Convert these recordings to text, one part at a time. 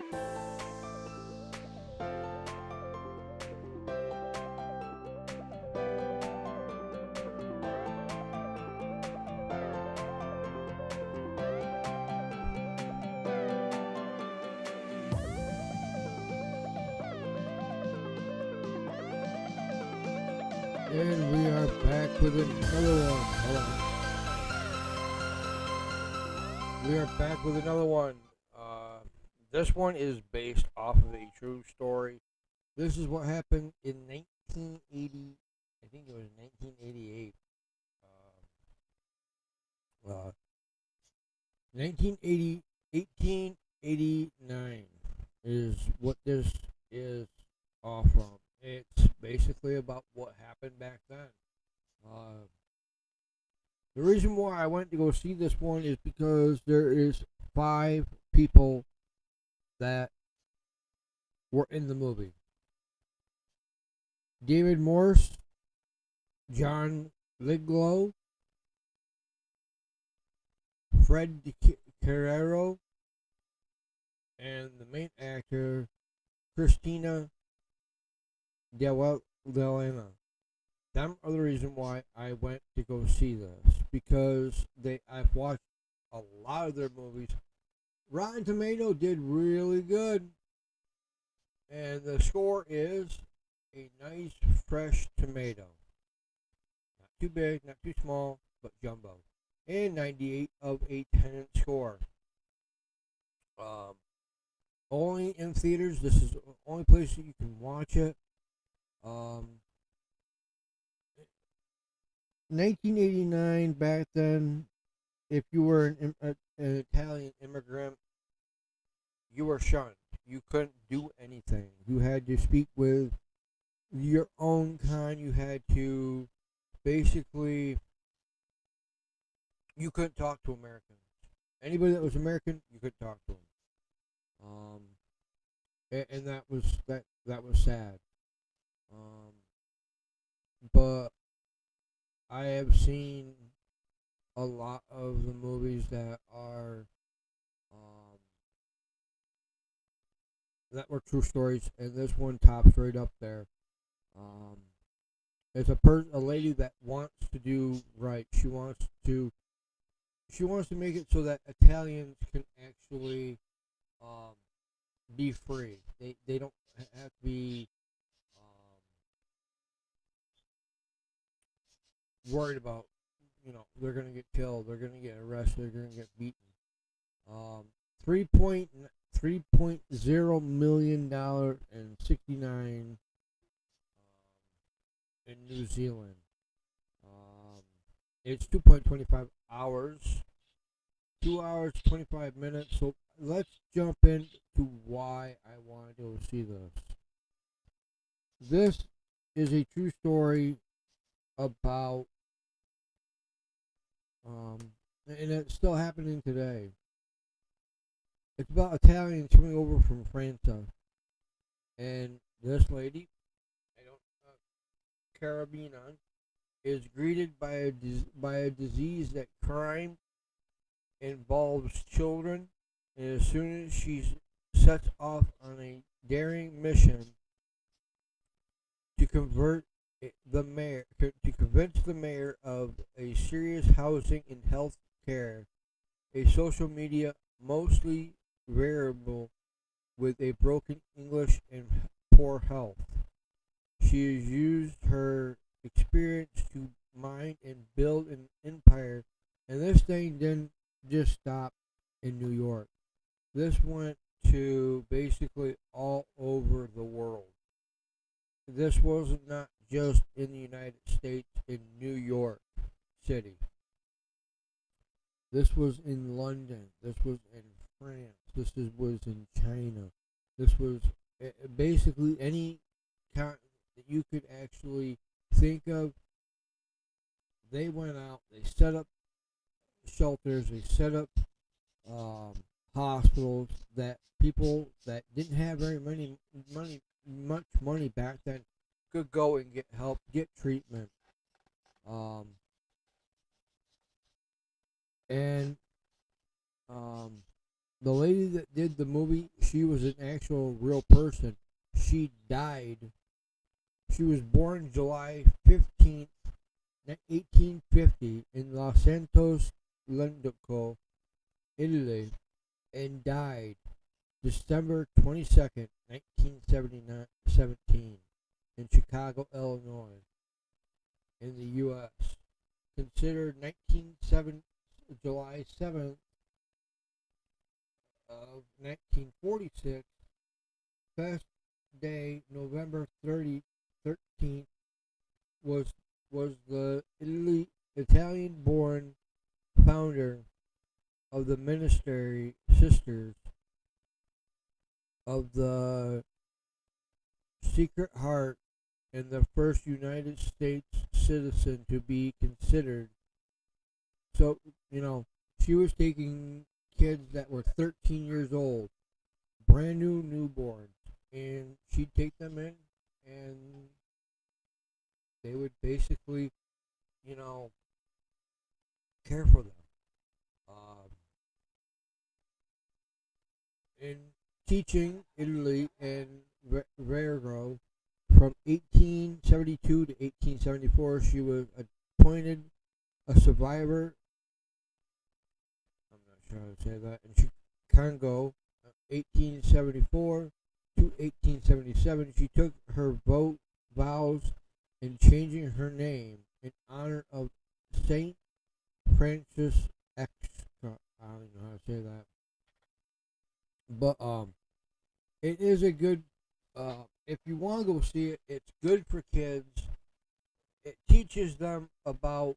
And we are back with another one. We are back with another one. This one is based off of a true story. This is what happened in 1980. I think it was 1988. Uh, 1980, 1889 is what this is off from. It's basically about what happened back then. Uh, the reason why I went to go see this one is because there is 5 people that were in the movie. David Morse, John Liglow, Fred Carrero, and the main actor, Christina Delena. Them are the reason why I went to go see this, because I've watched a lot of their movies. Rotten Tomato did really good, and the score is a nice fresh tomato. Not too big, not too small, but jumbo. And 98 of a 10 score. Only in theaters. This is the only place that you can watch it. 1989, back then, if you were an Italian immigrant, you were shunned. You couldn't do anything. You had to speak with your own kind. You had to basically, you couldn't talk to Americans. Anybody that was American, you could talk to them. And that was sad. Um, but I have seen a lot of the movies um, that were true stories, and this one tops right up there. Um, it's a lady that wants to do right. She wants to make it so that Italians can actually um, be free. They don't have to be worried about, they're gonna get killed, they're gonna get arrested, they're gonna get beaten. Um, 3.0 million and 69 in New Zealand. Um, it's 2.25 hours, 2 hours 25 minutes. So let's jump into why I want to go see this. This is a true story about, and it's still happening today. It's about Italians coming over from France, and this lady, I don't, Carabina, is greeted by a disease that crime involves children, and as soon as she sets off on a daring mission to convince the mayor of a serious housing and health care, a social media mostly variable with a broken English and poor health. She has used her experience to mine and build an empire, and this thing didn't just stop in New York. This went to basically all over the world. This was not just in the United States, in New York City. This was in London. This was in France. Was in China. This was basically any continent that you could actually think of. They went out. They set up shelters. They set up hospitals that people that didn't have very much money back then could go and get help, get treatment. Um, and The lady that did the movie, she was an actual real person. She died. She was born July 15th, 1850 in Los Santos, Lendoco, Italy, and died December 22nd, 1917 in Chicago, Illinois, in the U.S. Considered July 7th of 1946, Fest Day, November 13th, was the Italian-born founder of the Ministry Sisters of the Sacred Heart and the first United States citizen to be considered. So, she was taking kids that were 13 years old, brand new newborns, and she'd take them in and they would basically, you know, care for them. Um, in teaching Italy and Vergo from 1872 to 1874, she was appointed a survivor. I'm not sure how to say that. In Chicago, 1874 to 1877, she took her vows in changing her name in honor of Saint Francis X. I don't know how to say that, but it is a good. If you want to go see it, it's good for kids. It teaches them about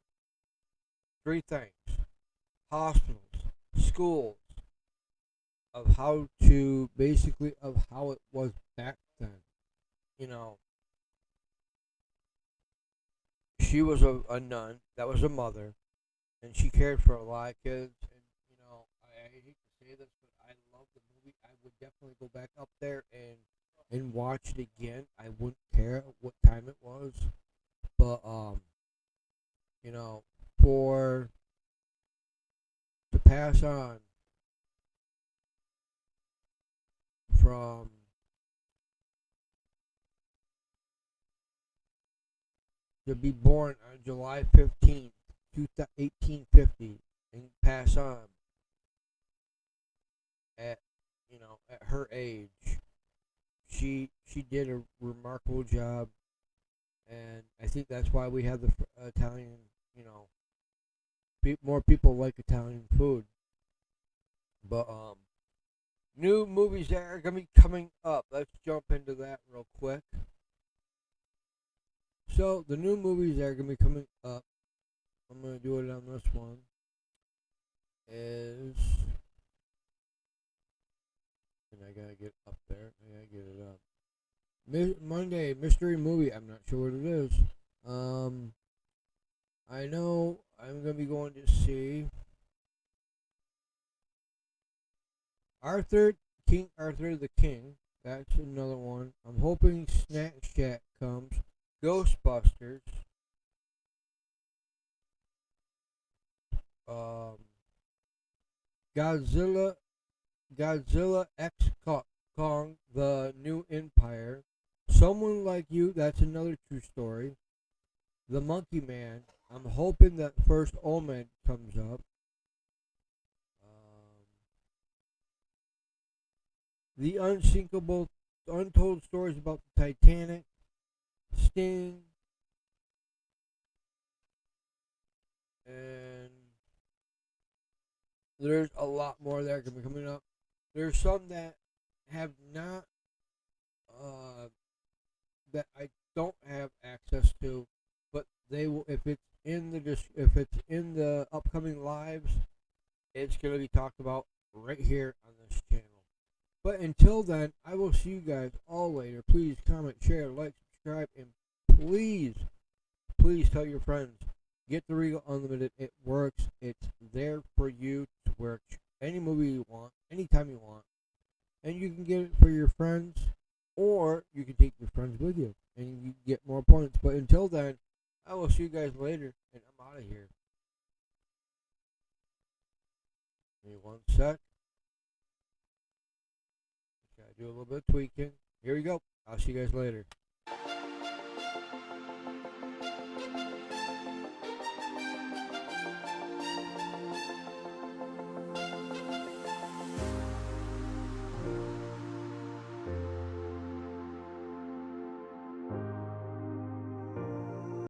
three things: hospitals, schools, of how to basically of how it was back then. You know, she was a nun that was a mother, and she cared for a lot of kids. And I hate to say this, but I love the movie. I would definitely go back up there and watch it again. I wouldn't care what time it was, but you know, for to pass on from to be born on July 15th, 1850, and pass on at at her age. She did a remarkable job, and I think that's why we have the Italian. More people like Italian food. But new movies that are gonna be coming up. Let's jump into that real quick. So the new movies that are gonna be coming up, I'm gonna do it on this one. Is and I gotta get up there. I gotta get it up. Monday mystery movie. I'm not sure what it is. I know I'm gonna be going to see King Arthur the King. That's another one. I'm hoping Snack Shack comes. Ghostbusters. Um, Godzilla. Godzilla X Kong, The New Empire. Someone Like You. That's another true story. The Monkey Man. I'm hoping that First Omen comes up. The Untold Stories about the Titanic. Sting. And there's a lot more that are going to be coming up. There's some that have not, that I don't have access to, but they will if it's in the upcoming lives, it's going to be talked about right here on this channel. But until then, I will see you guys all later. Please comment, share, like, subscribe, and please tell your friends. Get the Regal Unlimited. It works. It's there for you to watch any movie you want, anytime you want. And you can get it for your friends, or you can take your friends with you, and you get more points. But until then, I will see you guys later, and I'm out of here. Give me one sec. do a little bit of tweaking. Here we go. I'll see you guys later.